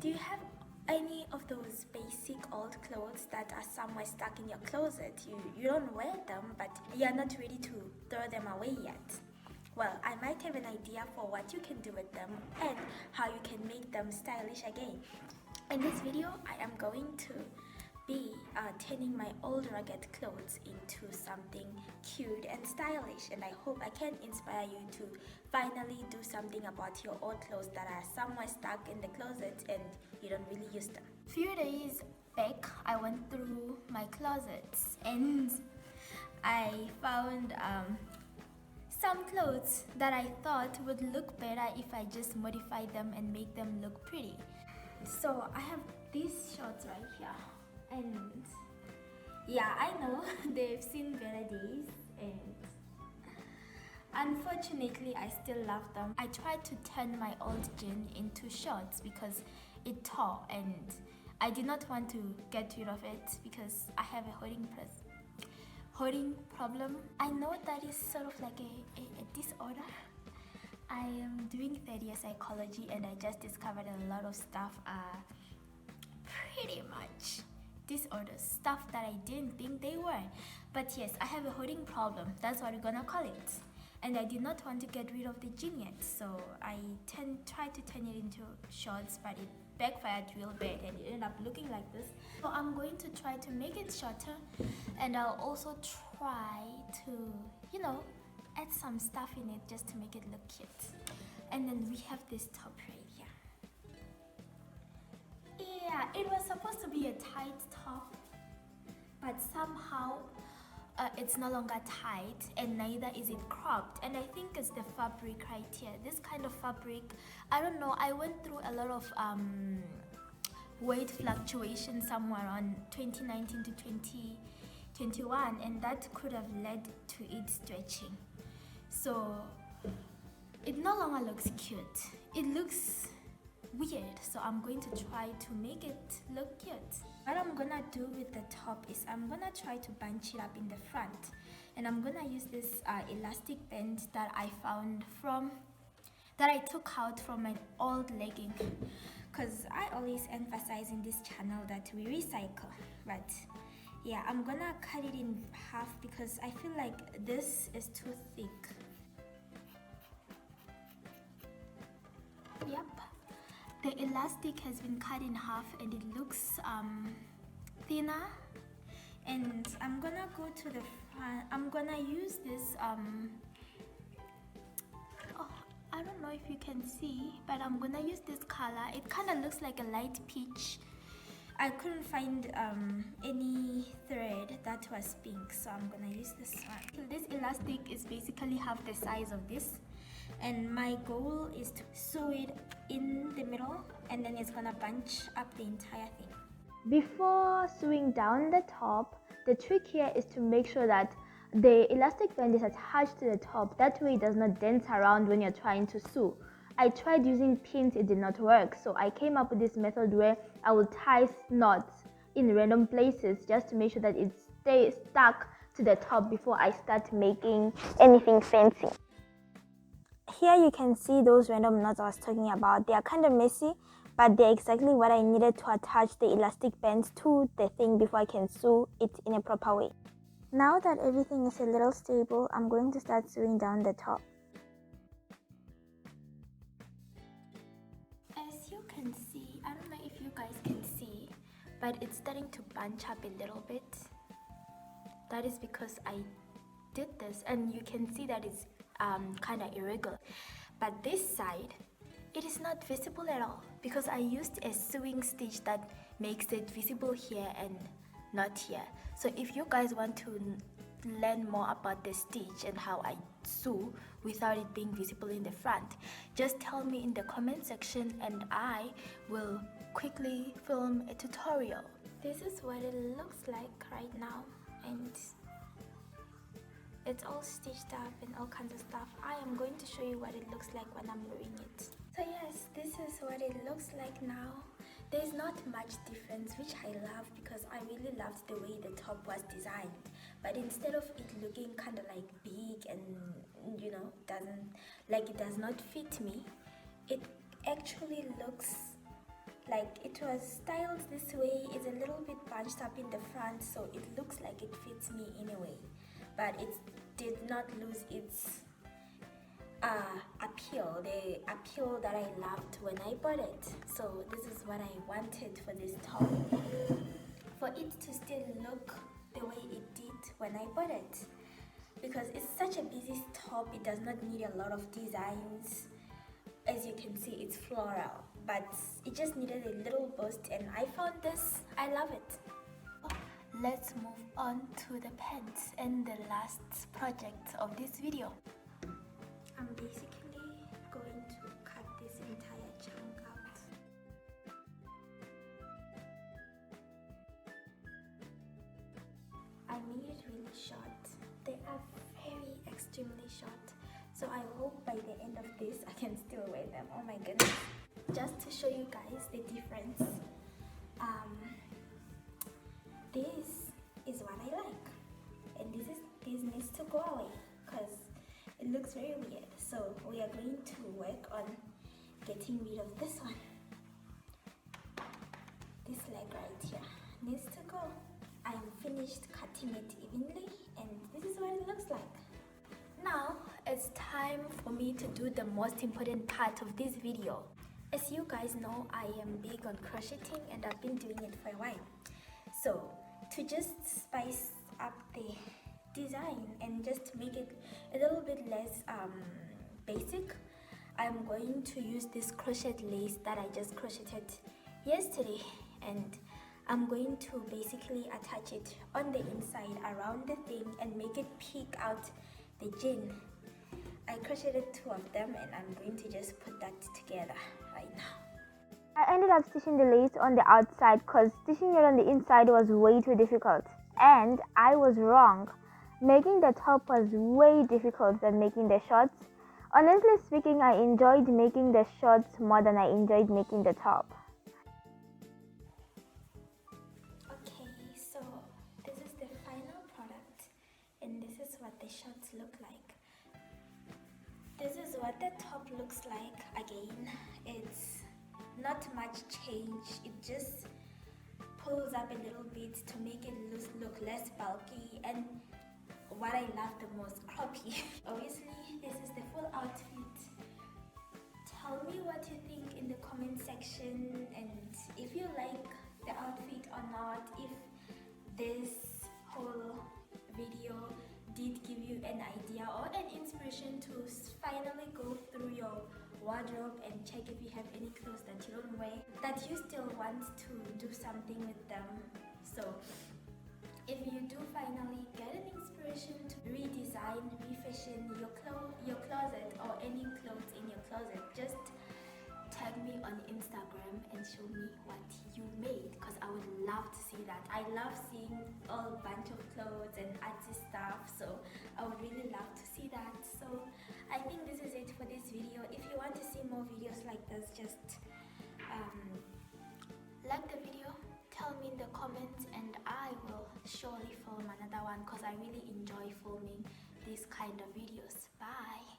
Do you have any of those basic old clothes that are somewhere stuck in your closet? You don't wear them, but you're not ready to throw them away yet. Well, I might have an idea for what you can do with them and how you can make them stylish again. In this video, I am going to be turning my old rugged clothes into something cute and stylish, and I hope I can inspire you to finally do something about your old clothes that are somewhere stuck in the closet and you don't really use them. Few days back, I went through my closets and I found some clothes that I thought would look better if I just modify them and make them look pretty. So I have these shorts right here, and yeah, I know they've seen better days, and unfortunately I still love them. I tried to turn my old jean into shorts because it tore, and I did not want to get rid of it because I have a hoarding problem. I know that is sort of like a disorder. I am doing third year psychology, and I just discovered a lot of stuff are pretty much disorders, stuff that I didn't think they were. But yes, I have a hoarding problem, that's what we're gonna call it. And I did not want to get rid of the jean yet, so I tried to turn it into shorts, but it backfired real bad and it ended up looking like this. So I'm going to try to make it shorter, and I'll also try to, add some stuff in it just to make it look cute. And then we have this top right here. Yeah, it was supposed to be a tight top, but somehow it's no longer tight, and neither is it cropped. And I think it's the fabric right here. This kind of fabric, I don't know, I went through a lot of weight fluctuation somewhere on 2019 to 2021, and that could have led to it stretching. So it no longer looks cute, it looks weird. So I'm going to try to make it look cute. What I'm gonna do with the top is I'm gonna try to bunch it up in the front, and I'm gonna use this elastic band that I took out from an old legging, because I always emphasize in this channel that we recycle. But yeah, I'm gonna cut it in half because I feel like this is too thick. Yep, the elastic has been cut in half and it looks thinner. And I'm gonna go to the front. I'm gonna use this I don't know if you can see, but I'm gonna use this color. It kind of looks like a light peach. I couldn't find any thread that was pink, so I'm gonna use this one. This elastic is basically half the size of this, and my goal is to sew it in the middle, and then it's gonna bunch up the entire thing. Before sewing down the top, the trick here is to make sure that the elastic band is attached to the top. That way it does not dance around when you're trying to sew. I tried using pins, it did not work, so I came up with this method where I will tie knots in random places just to make sure that it stays stuck to the top before I start making anything fancy. Here you can see those random knots I was talking about. They are kind of messy, but they're exactly what I needed to attach the elastic band to the thing before I can sew it in a proper way. Now that everything is a little stable, I'm going to start sewing down the top. As you can see, I don't know if you guys can see, but it's starting to bunch up a little bit. That is because I did this, and you can see that it's kind of irregular. But this side, it is not visible at all because I used a sewing stitch that makes it visible here and not here. So if you guys want to learn more about the stitch and how I sew without it being visible in the front, just tell me in the comment section and I will quickly film a tutorial. This is what it looks like right now, and it's all stitched up and all kinds of stuff. I am going to show you what it looks like when I'm wearing it. So yes, this is what it looks like now. There's not much difference, which I love because I really loved the way the top was designed. But instead of it looking kind of like big and it does not fit me, it actually looks like it was styled this way. It's a little bit bunched up in the front, so it looks like it fits me anyway, but it did not lose its appeal, the appeal that I loved when I bought it. So this is what I wanted for this top, for it to still look the way it did when I bought it, because it's such a busy top. It does not need a lot of designs. As you can see, it's floral, but it just needed a little boost, and I found this. I love it. Let's move on to the pants and the last project of this video. I'm basically going to cut this entire chunk out. I made it really short. They are very extremely short. So I hope by the end of this I can still wear them. Oh my goodness. Just to show you guys the difference. This is what I like. And this needs to go away because it looks very weird. So we are going to work on getting rid of this one. This leg right here needs to go. I'm finished cutting it evenly, and this is what it looks like. Now it's time for me to do the most important part of this video. As you guys know, I am big on crocheting and I've been doing it for a while. So to just spice up the design and just make it a little bit less basic, I'm going to use this crochet lace that I just crocheted yesterday, and I'm going to basically attach it on the inside around the thing and make it peek out the jean. I crocheted 2 of them, and I'm going to just put that together right now. I ended up stitching the lace on the outside because stitching it on the inside was way too difficult. And I was wrong. Making the top was way difficult than making the shorts. Honestly speaking, I enjoyed making the shorts more than I enjoyed making the top. Okay, so this is the final product, and this is what the shorts look like. This is what the top looks like. Again, it's not much change. It just pulls up a little bit to make it look less bulky, and what I love the most, croppy. Obviously, this is the full outfit. Tell me what you think in the comment section, and if you like the outfit or not, if this whole video did give you an idea or an inspiration to finally go through your wardrobe and check if you have any clothes that you don't wear, that you still want to do something with them. So if you do finally get an inspiration to redesign, refashion your closet or any clothes in your closet, just tag me on Instagram and show me what you made, because I would love to see that. I love seeing a bunch of clothes and artsy stuff, so I would really love to see that. So I think this is it for this video. If you want to see more videos like this, just like the video, tell me in the comments, and I will surely film another one because I really enjoy filming these kind of videos. Bye.